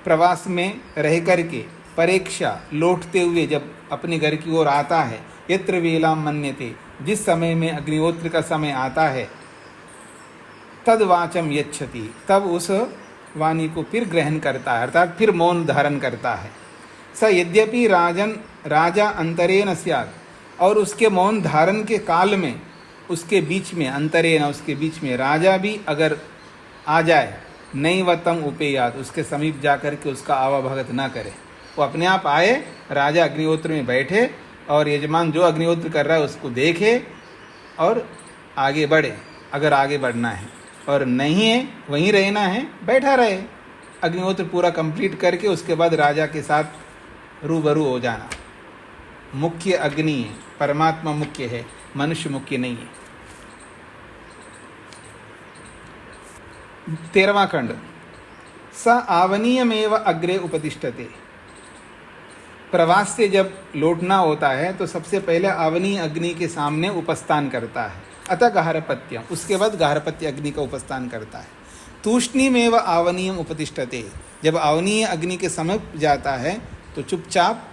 प्रवास में रह करके परेक्षा, लौटते हुए जब अपने घर की ओर आता है, यत्र वेला मन्यते, जिस समय में अग्निहोत्र का समय आता है, तद वाचम यच्छति, तब उस वाणी को फिर ग्रहण करता है, अर्थात फिर मौन धारण करता है। स यद्यपि राजा अंतरेण स्यात्, और उसके मौन धारण के काल में, उसके बीच में, अंतरेण, उसके बीच में राजा भी अगर आ जाए, नैवतम उपेयात, उसके समीप जाकर के उसका आवाभगत ना करे, वो अपने आप आए, राजा अग्निहोत्र में बैठे और यजमान जो अग्निहोत्र कर रहा है उसको देखे और आगे बढ़े, अगर आगे बढ़ना है, और नहीं है वहीं रहना है, बैठा रहे, अग्निहोत्र पूरा कंप्लीट करके उसके बाद राजा के साथ रूबरू हो जाना। मुख्य अग्नि है, परमात्मा मुख्य है, मनुष्य मुख्य नहीं है। 13वां खंड। स आवनीयमेव अग्रे उपतिष्ठते, प्रवास से जब लौटना होता है तो सबसे पहले आवनीय अग्नि के सामने उपस्थान करता है। अतः गार्हपत्यम, उसके बाद गार्हपत्य अग्नि का उपस्थान करता है। तूष्णीमेव आवनीयम उपतिष्ठते, जब आवनीय अग्नि के समीप जाता है तो चुपचाप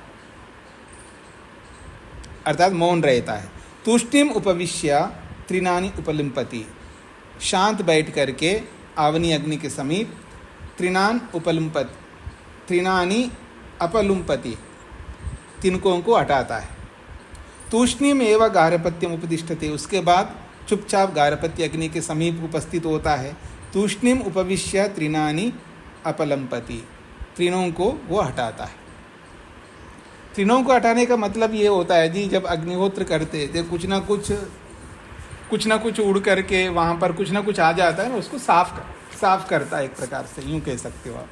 अर्थात मौन रहता है। तूष्णीम उपविश्य त्रिनानि उपलिम्पति, शांत बैठ करके आवनीय अग्नि के समीप त्रिनानि अपलुम्पति, तिनकों को हटाता है। तूष्णीम एवं गार्हपत्यम उपतिष्ठते, उसके बाद चुपचाप गार्हपत्य अग्नि के समीप उपस्थित होता है। तूष्णीम उपविश्य त्रिनानि अपलम्पति, तीनों को वो हटाता है। तीनों को हटाने का मतलब ये होता है जी, जब अग्निहोत्र करते थे कुछ ना कुछ उड़ करके वहाँ पर कुछ ना कुछ आ जाता है ना, उसको साफ करता है, एक प्रकार से यूँ कह सकते हो आप।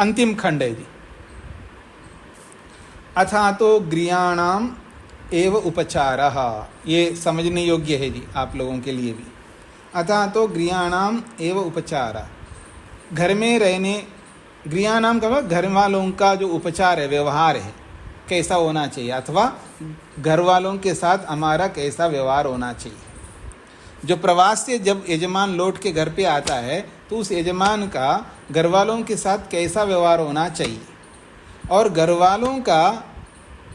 अंतिम खंड है जी। अथा तो गृहाणाम एव उपचारः, ये समझने योग्य है जी आप लोगों के लिए भी। अथा तो गृहाणाम एव उपचारः, घर में रहने, गृहाणाम का मतलब घर वालों का जो उपचार है, व्यवहार है, कैसा होना चाहिए, अथवा घर वालों के साथ हमारा कैसा व्यवहार होना चाहिए। जो प्रवास से जब यजमान लौट के घर पे आता है तो उस यजमान का घर वालों के साथ कैसा व्यवहार होना चाहिए, और घर वालों का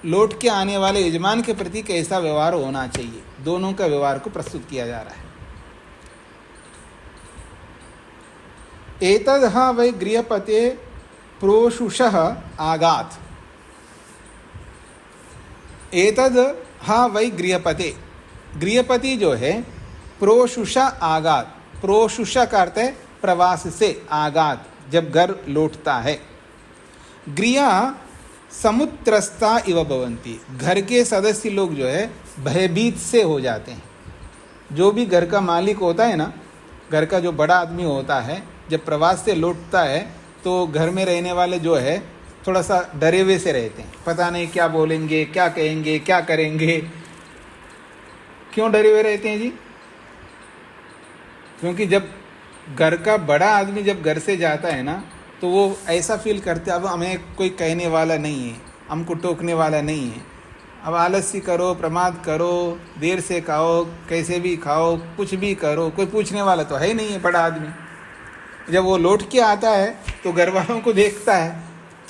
लौट के आने वाले यजमान के प्रति कैसा व्यवहार होना चाहिए, दोनों का व्यवहार को प्रस्तुत किया जा रहा है। एतद् वै गृहपते प्रोशुषः आगात्, एतद् वै गृहपते, गृहपति जो है प्रोशुषा आगात, प्रोशुषा का अर्थ है प्रवास से, आगात जब घर लौटता है। गृह समुत्रस्ता इव भवन्ति, घर के सदस्य लोग जो है भयभीत से हो जाते हैं। जो भी घर का मालिक होता है ना, घर का जो बड़ा आदमी होता है, जब प्रवास से लौटता है तो घर में रहने वाले जो है थोड़ा सा डरे हुए से रहते हैं। पता नहीं क्या बोलेंगे, क्या कहेंगे, क्या करेंगे। क्यों डरे हुए रहते हैं जी? क्योंकि जब घर का बड़ा आदमी जब घर से जाता है ना, तो वो ऐसा फील करते अब हमें कोई कहने वाला नहीं है, हमको टोकने वाला नहीं है। अब आलस्य करो, प्रमाद करो, देर से खाओ, कैसे भी खाओ, कुछ भी करो, कोई पूछने वाला तो है ही नहीं है बड़ा आदमी। जब वो लौट के आता है तो घर वालों को देखता है,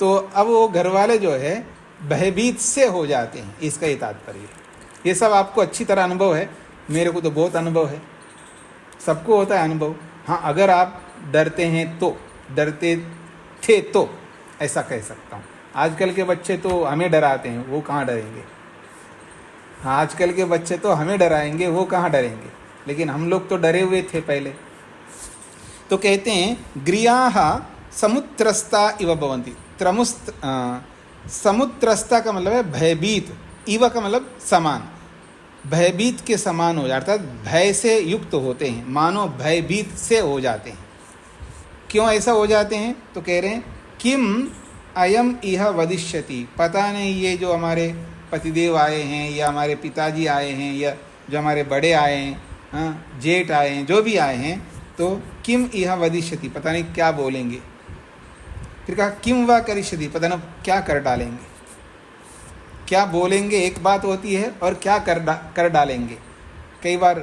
तो अब वो घर वाले जो है भयभीत से हो जाते हैं। इसका ये तात्पर्य। ये सब आपको अच्छी तरह अनुभव है, मेरे को तो बहुत अनुभव है, सबको होता है अनुभव। हाँ, अगर आप डरते हैं तो, डरते थे तो ऐसा कह सकता हूँ। आजकल के बच्चे तो हमें डराते हैं, वो कहाँ डरेंगे। हाँ, आजकल के बच्चे तो हमें डराएंगे, वो कहाँ डरेंगे। लेकिन हम लोग तो डरे हुए थे पहले। तो कहते हैं ग्रियाः समुत्रस्ता इव भवन्ति। समुत्रस्ता का मतलब है भयभीत, इव का मतलब समान, भयभीत के समान हो जाता है, अर्थात भय से युक्त होते हैं, मानो भयभीत से हो जाते हैं। क्यों ऐसा हो जाते हैं? तो कह रहे हैं किम अयम इह वदिष्यति, पता नहीं ये जो हमारे पतिदेव आए हैं या हमारे पिताजी आए हैं या जो हमारे बड़े आए हैं, हाँ, जेठ आए हैं, जो भी आए हैं, तो किम इह वदिष्यति, पता नहीं क्या बोलेंगे। फिर कहा किम वा करिष्यति, पता नहीं क्या कर डालेंगे। क्या बोलेंगे एक बात होती है और क्या कर डालेंगे। कई बार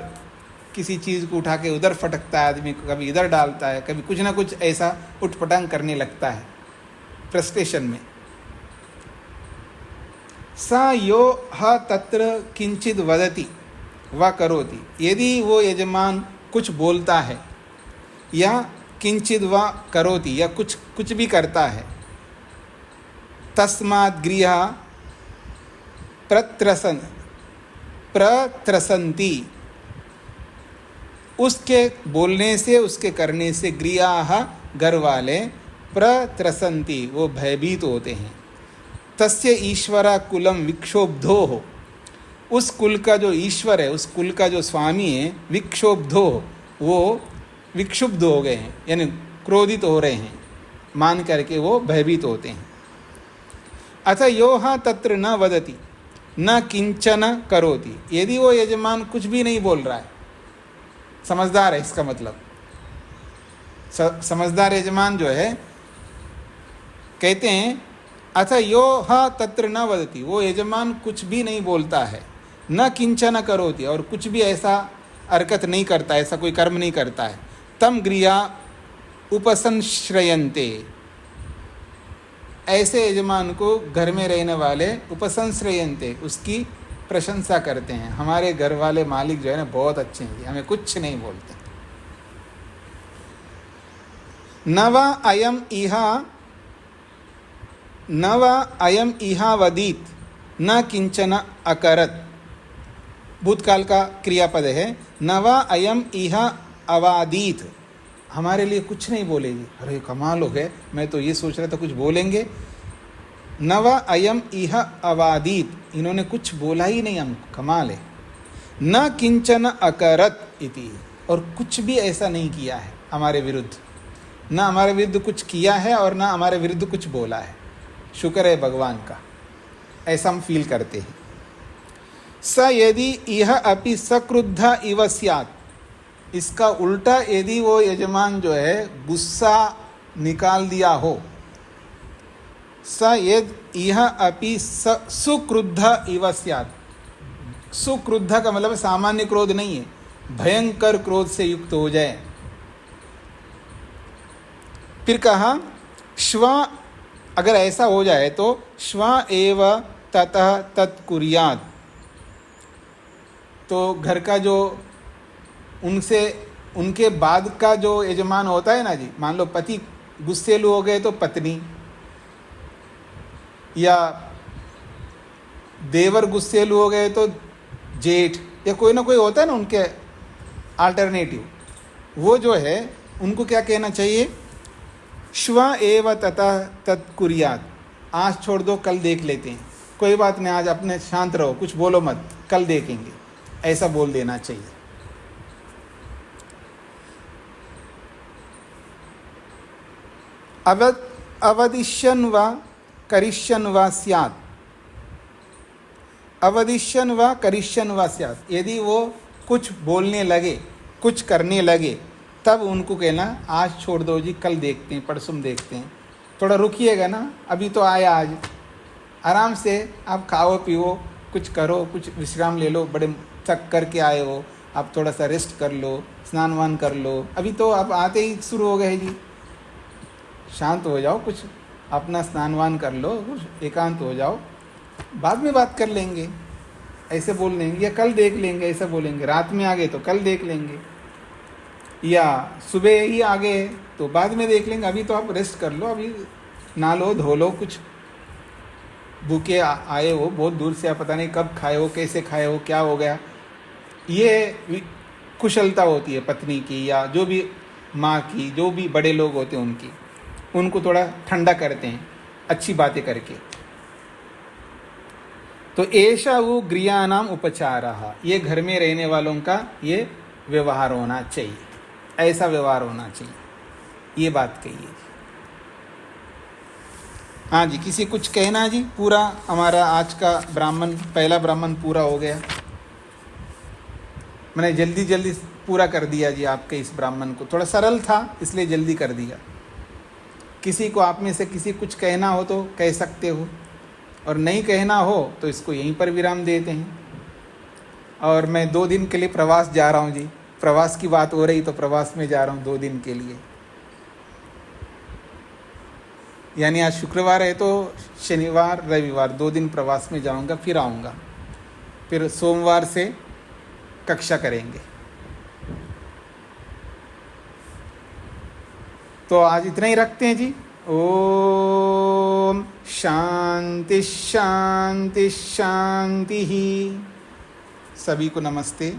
किसी चीज़ को उठा के उधर फटकता है आदमी, कभी इधर डालता है, कभी कुछ ना कुछ ऐसा उठपटांग करने लगता है फ्रस्ट्रेशन में। सा यो ह तत्र किंचित वदति व करोति, यदि वो यजमान कुछ बोलता है या किंचित व करोति या कुछ भी करता है, तस्मात् गृहा प्रत्रसन्ति, उसके बोलने से, उसके करने से गृहाः घर वाले प्रत्रसन्ति, वो भयभीत होते हैं। तस्य ईश्वरा कुलम विक्षोब्धो हो, उस कुल का जो ईश्वर है, उस कुल का जो स्वामी है, विक्षोब्धो, वो विक्षुब्ध हो गए हैं, यानी क्रोधित हो रहे हैं, मान करके वो भयभीत होते हैं। अथ योहा तत्र न वदति न किंचन करोति, यदि वो यजमान कुछ भी नहीं बोल रहा है, समझदार है, इसका मतलब समझदार यजमान जो है, कहते हैं अथ योहा तत्र न वदति, वो यजमान कुछ भी नहीं बोलता है, न किंचन करोति, और कुछ भी ऐसा हरकत नहीं करता, ऐसा कोई कर्म नहीं करता है, तम गृहा उपसंश्रयन्ते, ऐसे यजमान को घर में रहने वाले उपसंश्रयन्ते, उसकी प्रशंसा करते हैं। हमारे घर वाले मालिक जो है ना बहुत अच्छे हैं, हमें कुछ नहीं बोलते। नवा अयम इहा वदीत न किंचन अकरत, भूतकाल का क्रियापद है। नवा अयम इहा अवादीत, हमारे लिए कुछ नहीं बोलेगी। अरे कमाल हो गए, मैं तो ये सोच रहा था कुछ बोलेंगे। नवा अयम इह अवादीत, इन्होंने कुछ बोला ही नहीं, हम कमाल है। न किंचन अकरत इति, और कुछ भी ऐसा नहीं किया है हमारे विरुद्ध, न हमारे विरुद्ध कुछ किया है और न हमारे विरुद्ध कुछ बोला है। शुक्र है भगवान का, ऐसा हम फील करते हैं। स यदि इह अपि सक्रुद्ध इव स्यात्, इसका उल्टा यदि वो यजमान जो है गुस्सा निकाल दिया हो, स यद इह अपि सुक्रुद्ध इव स्यात्, सुक्रुद्ध का मतलब सामान्य क्रोध नहीं है, भयंकर क्रोध से युक्त हो जाए। फिर कहा श्व, अगर ऐसा हो जाए तो श्व एव ततः तत्कुर्यात्, तो घर का जो उनके बाद का जो यजमान होता है ना जी, मान लो पति गुस्सेलू हो गए तो पत्नी, या देवर गुस्सेलू हो गए तो जेठ, या कोई ना कोई होता है ना उनके अल्टरनेटिव, वो जो है उनको क्या कहना चाहिए, श्व एव ततः तत्कुर्यात्, आज छोड़ दो, कल देख लेते हैं, कोई बात नहीं, आज अपने शांत रहो, कुछ बोलो मत, कल देखेंगे, ऐसा बोल देना चाहिए। अवदिष्यन् वा करिष्यन् वा स्यात्, अवदिष्यन् वा करिष्यन् वा स्यात्, यदि वो कुछ बोलने लगे, कुछ करने लगे, तब उनको कहना आज छोड़ दो जी, कल देखते हैं, परसों देखते हैं, थोड़ा रुकिएगा ना, अभी तो आया आज, आराम से आप खाओ पियो, कुछ करो, कुछ विश्राम ले लो, बड़े थक करके आए हो, आप थोड़ा सा रेस्ट कर लो, स्नान वान कर लो, अभी तो आप आते ही शुरू हो गए जी, शांत हो जाओ, कुछ अपना स्नान वान कर लो, कुछ एकांत हो जाओ, बाद में बात कर लेंगे, ऐसे बोल देंगे, या कल देख लेंगे, ऐसा बोलेंगे, रात में आ गए तो कल देख लेंगे, या सुबह ही आ गए तो बाद में देख लेंगे, अभी तो आप रेस्ट कर लो, अभी नहा लो, धो लो, कुछ भूखे आए हो बहुत दूर से, आप पता नहीं कब खाए हो, कैसे खाए हो, क्या हो गया, ये कुशलता होती है पत्नी की, या जो भी माँ की, जो भी बड़े लोग होते हैं उनकी, उनको थोड़ा ठंडा करते हैं अच्छी बातें करके। तो ऐसा वो गृहानाम उपचारः, ये घर में रहने वालों का ये व्यवहार होना चाहिए, ऐसा व्यवहार होना चाहिए, ये बात कहिए। हाँ जी, किसी कुछ कहना है जी? पूरा हमारा आज का ब्राह्मण, पहला ब्राह्मण पूरा हो गया, मैंने जल्दी जल्दी पूरा कर दिया जी आपके इस ब्राह्मण को, थोड़ा सरल था इसलिए जल्दी कर दिया। किसी को आप में से किसी कुछ कहना हो तो कह सकते हो, और नहीं कहना हो तो इसको यहीं पर विराम देते हैं। और मैं 2 दिन के लिए प्रवास जा रहा हूँ जी, प्रवास की बात हो रही तो प्रवास में जा रहा हूँ 2 दिन के लिए, यानी आज शुक्रवार है तो शनिवार रविवार 2 दिन प्रवास में जाऊँगा, फिर आऊँगा, फिर सोमवार से कक्षा करेंगे। तो आज इतना ही रखते हैं जी। ओम शांति शांति शांति ही। सभी को नमस्ते।